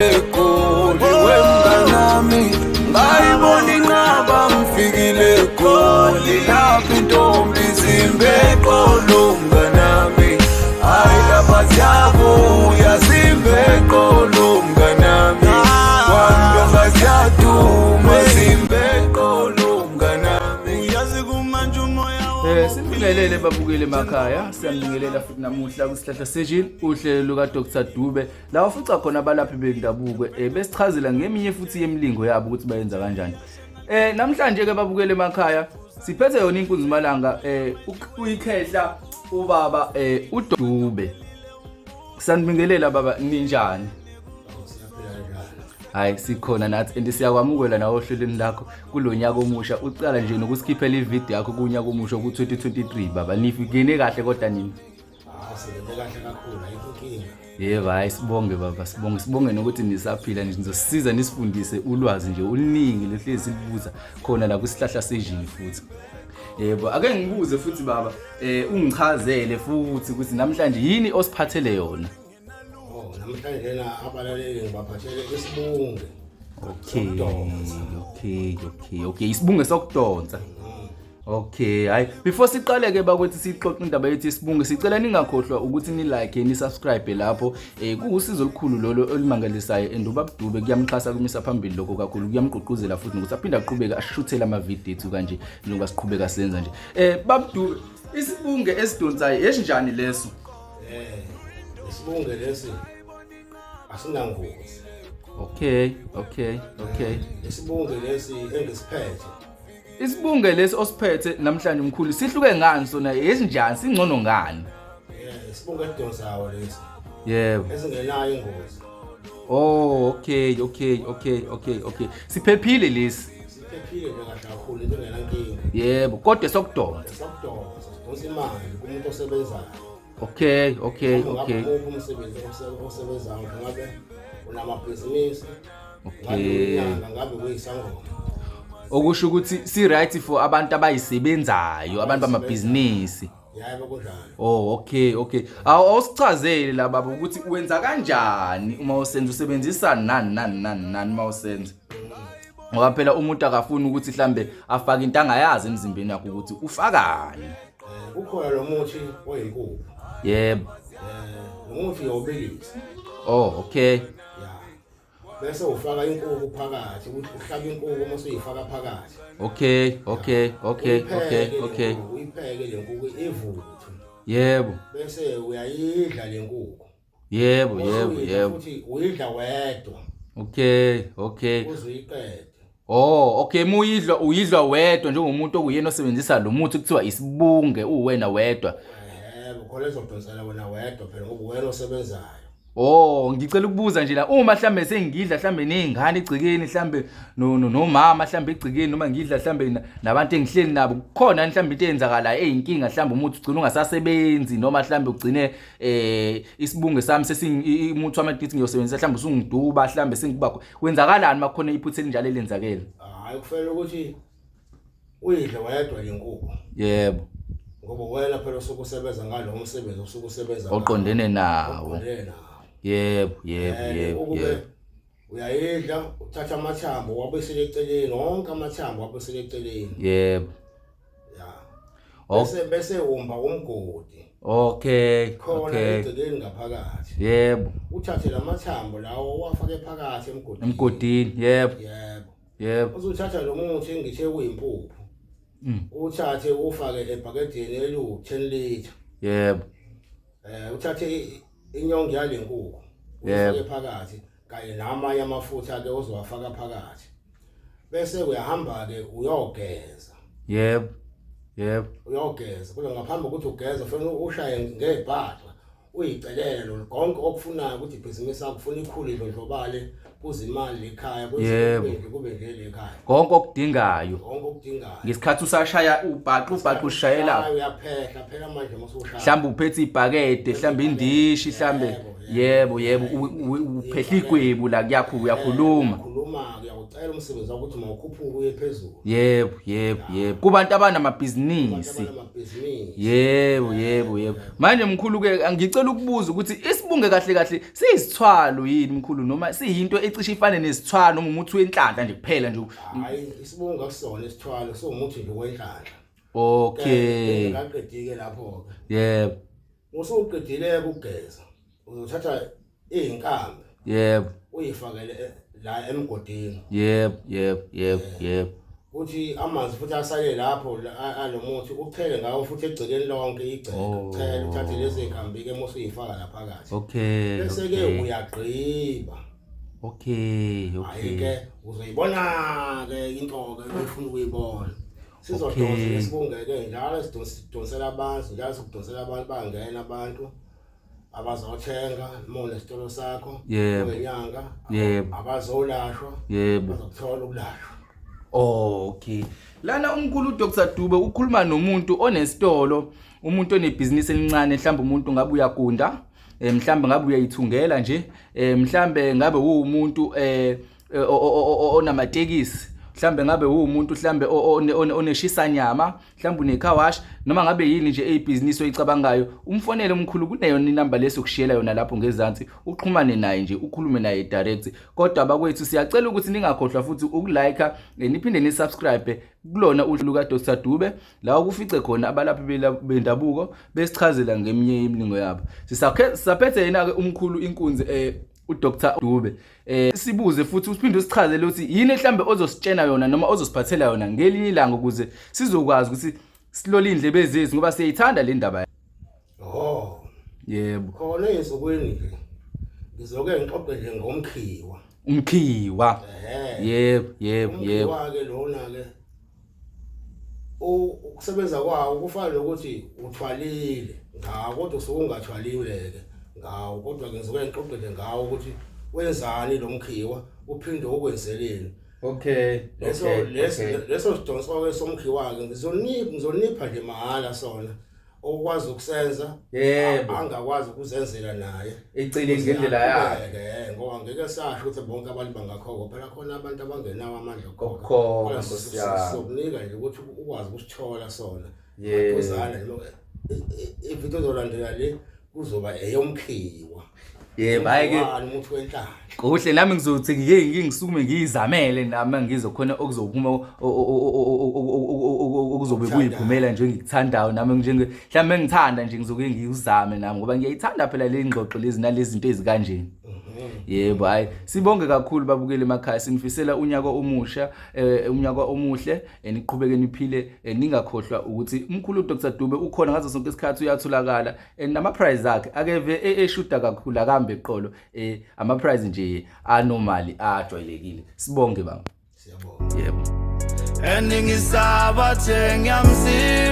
Egoli wemnganami ngayibona inqaba ngifikile egoli lapho intombi zimbeqolo mnganami hayi lapha siyabuya zimbeqolo mnganami kwandonga siyaduma zimbeqolo mnganami uyazi kumanje umoya Sibingelele babukeli emakhaya siyabingelela futhi namuhla kusihlahla sejini uhlelo luka Dr Dube la ufica khona abalaphi bendabuko besichazela ngeminye futhi yemilingo yabo ukuthi bayenza kanjani. Namhlanje ke babukeli emakhaya siphethe yona inkunzi malanga uyikhehla ubaba uDube. Sanibingelela baba ninjani? Hayi sikhona nathi and siyakwamukela nawo ohlelweni lakho kulonyaka omusha ucala nje nokusikhiphela ivideo yakho kunyaka omusha ku2023 baba nifike kahle kodwa nini sibone kahle kakhulu ayikho inkinga yebo hayi sibonge baba sibonge nokuthi nisaphila nje nizosisiza nisifundise ulwazi nje oluningi lehlezi silibuza khona la kusihlahla sejini futhi yebo ake ngibuze futhi baba ungichazele futhi ukuthi namhlanje yini osiphathele yona. Namhlanje lena abalaleli ngibaphathele isibunge. Okay isibunge sokudonsa. Okay hayi before siqaleke bakwethu sixoxe indaba yethi isibunge sicela ningakhohlwa ukuthi ni like ni subscribe lapho kuusizo olukhulu lolo olumangalisayo andubaba Dube kuyamxhasa kumisa phambili lokho kakhulu kuyamgqugquzela futhi ukuthi aphinda aqhubeke ashuthele ama video ethu kanje njengoba siqhubeka senza nje baba Dube isibunge esidonsayo esinjani leso isibunge lesi asinangozi. Okay isibunge lesi engisiphethe isibunge lesi osiphethe namhlanje umkhulu sihluke ngani sona esinjani singcono ngani isibunge edonsayo lesi yebo esingenayo ingozi. Okay siphephile lesi siphephile kahle kakhulu into engenankinga yebo kodwa sokudonsa sidonsa imali kumuntu osebenzayo. Okay umsebenzi osebenzayo ngabe unamabhizinisi ngabe kuyisangoma okusho ukuthi si right for abantu abayisebenzayo abantu bamabhizinisi. Yebo kunjalo. Okay awusichazele la baba ukuthi uwenza kanjani uma usenza usebenzisa nani uma usenza ngoba phela umuntu akafuni ukuthi mhlambe afake into angayazi emzimbeni yakhe ukuthi ufakani. Ukhona lo muthi oyinkukhu. Yebo. Umuthi yobilisa. Okay. Yeah. Bese ufaka inkukhu phakathi ukuthi uhlaba inkukhu uma usuyifaka phakathi. Okay. Uyipheke le nkukhu ivuthwe. Yebo. Bese uyayidla le nkukhu. Yebo. Futhi uyidla wedwa. Okay. Uzuyiqede. Okay uyidla wedwa njengomuntu okuyena osebenzisa lo muthi kuthiwa isibunge uwena wedwa. Khona ezodonsela wena wedwa phela ngoba wena osebenzayo. Ngicela ukubuza nje la uma mhlambe sengidla mhlambe nezingane egcikeni mhlambe nomama mhlambe egcikeni noma ngidla mhlambe nabantu engihleli nabo kukhona mhlambe into eyenzakala eyinkinga mhlambe umuthi ugcina ungasasebenzi noma mhlambe ugcine isibunge sami umuthi wamadithi ngiyosebenzisa mhlambe usungiduba mhlambe sengibakho kwenzakalani makhona iphuthe elinjalo elenzakele. Hayi kufanele ukuthi uyidle wedwa lenkukhu. Yebo. Ngoba wena phela usukusebenza ngalo umsebenzi usukusebenza oqondene nawo. Yebo. Uyayidla uthatha amathambo wabesele eceleni wonke amathambo wabesele eceleni. Yebo. Bese umba umgodi. Okay. Eceleni ngaphakathi. Yebo. Uthathe lamathambo lawo wafake phakathi emgodini. Yebo. Uzuthatha lo muthi engithe kuyimpuphu. Uthathe ufake ebhakedeni elu10 liter. Yebo. Uthathe inyongo yale nkukhu ufake phakathi kanye namanye amafutha ke ozowafaka phakathi. Bese uyahamba ke uyogeza. Yebo. Uyogeza kodwa ngaphambi ukuthi ugeze kufanele ushaye ngebhaxa uyicelele lo konke okufunayo ukuthi ibhizinisi yakho ufuna ikhule idlondlobale kuze imali ekhaya kube nje ekhaya. Konke okudingayo. Ngesikhathi usashaya ubhaqa ushayela. Uyaphehla phela manje masushaya. Mhlawumbe uphethe ibhakede, mhlawumbe indishi, mhlawumbe yebo uphehla igwebu la kuyakhuluma. Uyakhuluma Sayela umsebenzi ukuthi mawukhuphuke uye phezulu. Yebo. Kubantu abanamabhizinisi. Yebo. Manje mkhulu ke ngicela ukubuza ukuthi isibunge kahle siyisithwalo yini mkhulu noma siyinto ecishe ifane nesithwalo noma umuthi wenhlanhla nje kuphela nje. Hayi isibunge akusona isithwalo somuthi nje wenhlanhla. Okay. Ngaqedike lapho ke. Yebo. Usuqedile ukugeza. Uzothatha izinkambi. Yebo. Uyifakele la emgodini. Yebo. Uthi amanzi futhi asale lapho alomuthi uchele ngawo futhi egcekeni lonke igceke. Uchele uthathe lezi zinkambi ke mose uyifaka la phakathi. Okay. Bese ke uyagqiba. Okay. Ayike uzoyibona ke into ke ufuna ukuyibona. Sizodonsa isibunge ke njalo sidonsela abantu, njalo sikudonsela abantu bangena abantu abazothenga mona isitolo sakho ngenyanga abazolashwa bazokuthola ukulashwa. Okay. Lana umkhulu uDr Dube ukhuluma nomuntu onesitolo, umuntu onebhizinisi elincane, mhlawumbe umuntu ngabe uyagunda, mhlawumbe ngabe uyayithungela nje, mhlawumbe ngabe umuntu onamatekisi, mhlawumbe ngabe umuntu mhlawumbe oneshisa nyama, mhlawumbe unecar wash noma ngabe yini nje ebhizinisi oyicabangayo. Umfonele umkhulu kuneyo number leso kushiyela yona lapho ngezansi, uxhumane naye nje ukhulume naye direct. Kodwa abakwethu siyacela ukuthi ningakhohlwa futhi ukulike niphinde nisubscribe kulona uhlu ka Dr Dube la ukufice khona abalaphi bendabuko besichazela ngeminye iminingo yabo. Sisaphethe yena ke umkhulu inkunzi uDr Dube. Sibuze futhi usiphinde usichazele ukuthi yini mhlambe ozositshena yona noma ozosiphathela yona ngelinye ilanga ukuze sizokwazi ukuthi silole indlebe ezezi ngoba siyayithanda le ndaba. Yebo. Khona ezokweni nje. Ngizoke ngixoxe nje ngomkhiwa. Umkhiwa. Yebo. Umkhiwa ke lona ke ukusebenza kwawo kufana nokuthi uthwalile ngawo kodwa usungathwaliwe ke ngawo kodwa ngizoke ngixoxe nje ngawo ukuthi wenzani lo mkhiwa uphinde ukwenzeleni. Okay. Leso sidonso ke somkhiwa ke ngizonipha nje mahala sona okwazi ukusenza angakwazi ukuzenzela naye ecele ngendlela yakhe ngoba ngeke sasho ukuthi bonke abantu bangakhokha phela khona abantu abangenawo amandla okukhokha sokunika nje ukuthi ukwazi ukusithola sona kuzana ividiyo zolandela le kuzoba eyomkhiwa. Yebo hayi ke umuntu wenhlanga kuhle nami ngizothi ngisukume ngizamele nami ngizokhona okuzophuma okuzobe kuyiphumela nje ngikuthandayo nami njenge mhlambe ngithanda nje ngizoke ngiyuzame nami ngoba ngiyayithanda phela le ngxoxo lezi nalezi zinto ezikanjeni. Yebo hayi sibonge kakhulu babukele emakhaya sinifisela unyaka omusha unyaka omuhle niqhubeke niphile ningakhohlwa ukuthi umkhulu uDr Dube ukhona ngazo sonke isikhathi uyatholakala nama prize akhe akeve eshuda kakhulu akambe eqolo ama prize nje anormal ajwayelekile. Sibonge baba. Siyabonga. Yebo. Ending is sabathe ngiyamsi